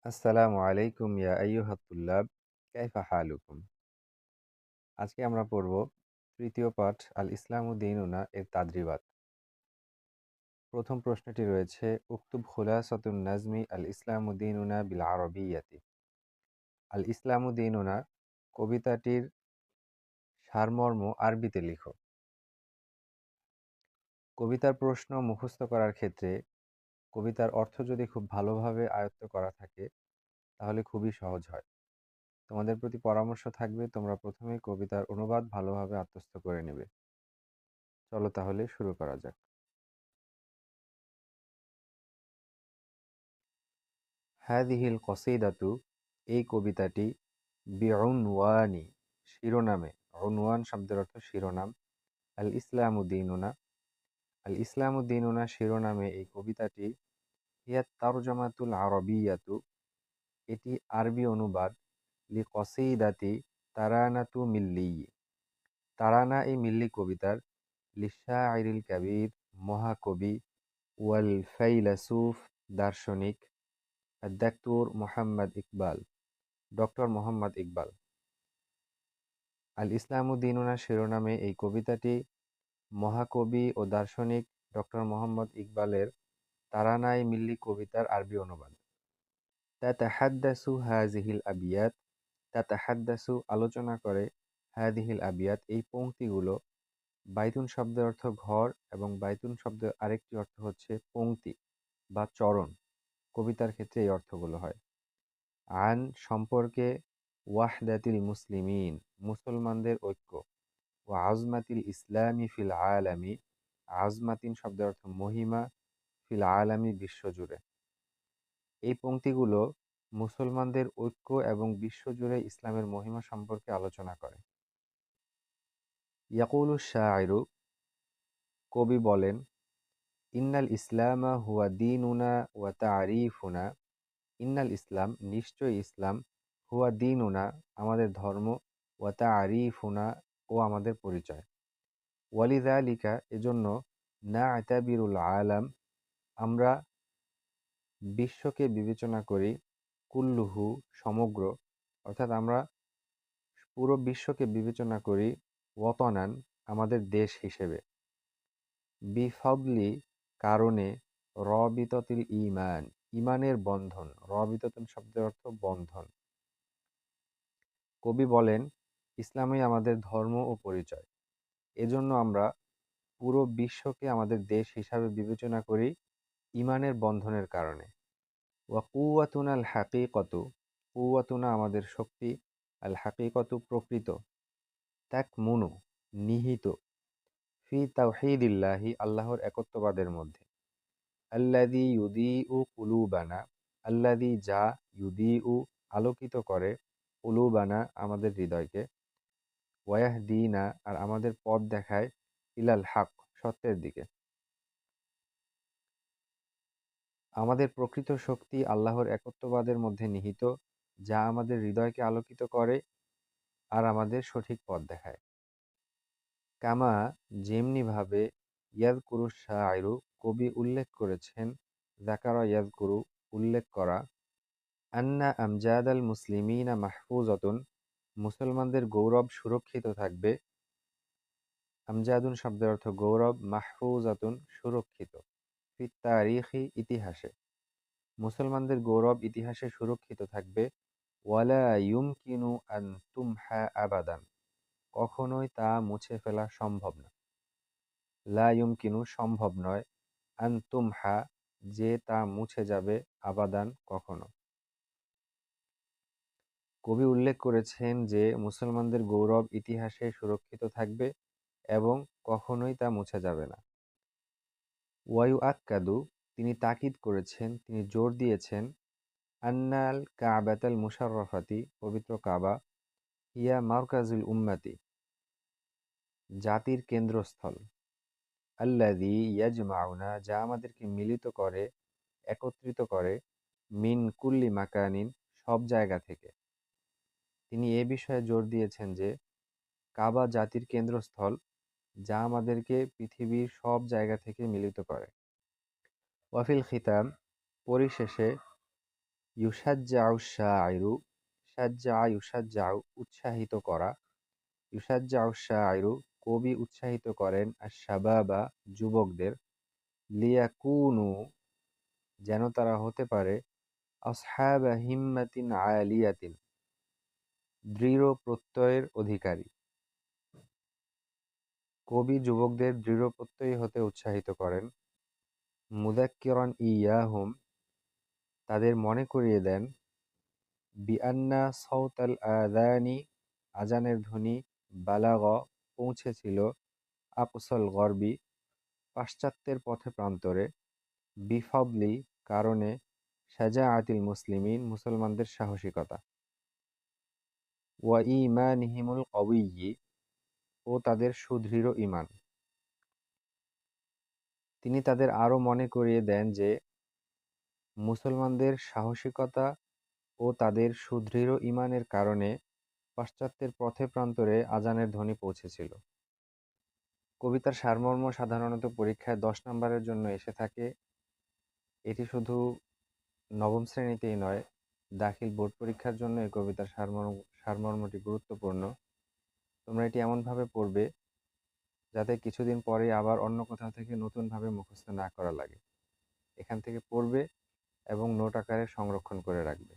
আসসালামু আলাইকুম ইয়া আইয়ুহাত তুল্লাব কাইফা হালুকুম। আজকে আমরা পড়ব তৃতীয় পাঠ আল ইসলামু দীনুনা এর তাদরিবাত। প্রথম প্রশ্নটি রয়েছে উক্তুব খুলাসাতুন নাজমি আল ইসলামু দীনুনা বিল আরবিয়াতি। আল ইসলামু দীনুনা কবিতাটির সারমর্ম আরবিতে লিখো। কবিতার প্রশ্ন মুখস্থ করার ক্ষেত্রে কবিতার অর্থ যদি খুব ভালোভাবে আয়ত্ত করা থাকে তাহলে খুবই সহজ হয়। তোমাদের প্রতি পরামর্শ থাকবে তোমরা প্রথমেই কবিতার অনুবাদ ভালোভাবে আত্মস্থ করে নেবে। চলো তাহলে শুরু করা যাক। হাদিহিল কসিদাতু এই কবিতাটি বিউনওয়ানি শিরোনামে, উনওয়ান শব্দের অর্থ শিরোনাম, আল ইসলামু দীনুনা আল ইসলামু দীনুনা শিরোনামে এই কবিতাটি হিয়া তারজমাতুল আরবিয়াতু এটি আরবি অনুবাদ লি কসিদাতি তারানাতু মিল্লি তারানা এই মিল্লি কবিতার লিশাইরিল কাবির মহাকবি ওয়াল ফাইলাসুফ দার্শনিক আদ-দাক্তুর মুহাম্মদ ইকবাল ডক্টর মোহাম্মদ ইকবাল। আল ইসলামু দীনুনা শিরোনামে এই কবিতাটি মহাকবি ও দার্শনিক ডক্টর মোহাম্মদ ইকবালের তারানাই মিল্লি কবিতার আরবি অনুবাদ। তাতাহাদ্দাসু হাযিহিল আবিয়াত তাতাহাদ্দাসু আলোচনা করে হাযিহিল আবিয়াত এই পংক্তিগুলো। বাইতুন শব্দের অর্থ ঘর এবং বাইতুন শব্দের আরেকটি অর্থ হচ্ছে পংক্তি বা চরণ। কবিতার ক্ষেত্রে এই অর্থগুলো হয়। আন সম্পর্কে, ওয়াহদাতিল মুসলিমিন মুসলমানদের ঐক্য, ওয়া আজমাতিল ইসলামি ফিল আলামি আজমাতিন শব্দের অর্থ মহিমা, ফিল আলামি বিশ্বজুড়ে। এই পংক্তিগুলো মুসলমানদের ঐক্য এবং বিশ্বজুড়ে ইসলামের মহিমা সম্পর্কে আলোচনা করে। ইয়াকুলু শায়রু কবি বলেন, ইন্নাল ইসলামা হুয়া দীনুনা ওয়া তারিফুনা ইন্নাল ইসলাম নিশ্চয় ইসলাম হুয়া দীনুনা আমাদের ধর্ম ওয়া তারিফুনা ও আমাদের পরিচয়। ওয়ালিযালিকা এজন্য না'তাবিরুল আলাম আমরা বিশ্বকে বিবেচনা করি কুল্লুহু সমগ্র অর্থাৎ আমরা পুরো বিশ্বকে বিবেচনা করি ওয়াতানান আমাদের দেশ হিসেবে। বিফাদলি কারণে রবিততিল ঈমান ঈমানের বন্ধন রবিততুন শব্দের অর্থ বন্ধন। কবি বলেন ইসলামই আমাদের ধর্ম ও পরিচয়। এজন্য আমরা পুরো বিশ্বকে আমাদের দেশ হিসাবে বিবেচনা করি ঈমানের বন্ধনের কারণে। ওয়া কুওয়াতুনা আল হাকীকাতু কুওয়াতুনা আমাদের শক্তি, আল হাকীকাতু প্রকৃত, তাকমুনু নিহিত, ফি তাওহীদিল্লাহি আল্লাহর একত্ববাদের মধ্যে। আল্লাযী ইউদিউ কুলুবানা আল্লাযী যা ইউদিউ আলোকিত করে কুলুবানা আমাদের হৃদয়কে, ওয়াহদিনা আর আমাদের পথ দেখায় ইলাল হক সত্যের দিকে। আমাদের প্রকৃত শক্তি আল্লাহর একত্ববাদের মধ্যে নিহিত, যা আমাদের হৃদয়কে আলোকিত করে আর আমাদের সঠিক পথ দেখায়। কামা যেমনিভাবে ইয়াযকুরু শায়রু কবি উল্লেখ করেছেন, যাকারা ইয়াযকুরু উল্লেখ করা, আন্না আমজাদাল মুসলিমিনা মাহফুজাতুন মুসলমানদের গৌরব সুরক্ষিত থাকবে। আমজাদুন শব্দের অর্থ গৌরব, মাহফুজাতুন সুরক্ষিত, ফিত তারিখি ইতিহাসে মুসলমানদের গৌরব ইতিহাসে সুরক্ষিত থাকবে। ওয়ালা ইউমকিনু আন তুমহা আবাদান কখনোই তা মুছে ফেলা সম্ভব না। লা ইউমকিনু সম্ভব নয়, আন তুমহা যে তা মুছে যাবে, আবাদান কখনো। কবি উল্লেখ করেছেন যে মুসলমানদের গৌরব ইতিহাসে সুরক্ষিত থাকবে এবং কখনোই তা মুছে যাবে না। ওয়ায়ু আক্কাদু তিনি তাকিদ করেছেন, তিনি জোর দিয়েছেন, আন্নাল কাবাতাল মুশাররাফাতি পবিত্র কাবা, হিয়া মারকাজুল উম্মাতি জাতির কেন্দ্রস্থল, আল্লাযী ইয়াজমাউনা যা আমাদেরকে মিলিত করে, একত্রিত করে, মিন কুল্লি মাকানিন সব জায়গা থেকে। তিনি এ বিষয়ে জোর দিয়েছেন যে কাবা জাতির কেন্দ্রস্থল, যা আমাদেরকে পৃথিবীর সব জায়গা থেকে মিলিত করে। ওয়াফিল খিতাম পরিশেষে, ইউসাজ্জাউ শাইরু, সাজ্জা ইউসাজ্জাউ উৎসাহিত করা, ইউসাজ্জাউ শাইরু কবি উৎসাহিত করেন আশ-শাবাবা যুবকদের, লিয়াকুনু যেন তারা হতে পারে আসহাবা হিম্মাতিন আলিয়াতিন দৃঢ় প্রত্যয়ের অধিকারী। কবি যুবকদের দৃঢ় প্রত্যয়ী হতে উৎসাহিত করেন। মুযাক্কিরান ইয়াহুম তাদের মনে করিয়ে দেন বিআন্না সাওতাল আযানি আযানের ধ্বনি বালাগা পৌঁছেছিল আকসাল গরবি পাশ্চাত্যের পথে প্রান্তরে বিফাদলি কারণে শাজাআতিল মুসলিমিন মুসলমানদের সাহসিকতা ওয়া ঈমানিহিমুল কওয়িয়্যি ও তাদের সুদৃঢ় ঈমান। তিনি তাদের আরও মনে করিয়ে দেন যে মুসলমানদের সাহসিকতা ও তাদের সুদৃঢ় ঈমানের কারণে পাশ্চাত্যের পথে প্রান্তরে আযানের ধ্বনি পৌঁছেছিল। কবিতার সারমর্ম সাধারণত পরীক্ষায় ১০ নম্বরের জন্য এসে থাকে। এটি শুধু নবম শ্রেণীতেই নয়, দাখিল বোর্ড পরীক্ষার জন্য এই কবিতার সারমর্মটি গুরুত্বপূর্ণ। তোমরা এটি এমনভাবে পড়বে যাতে কিছুদিন পরে আবার অন্য কোথাও থেকে নতুনভাবে মুখস্থ না করা লাগে। এখান থেকে পড়বে এবং নোট আকারে সংরক্ষণ করে রাখবে।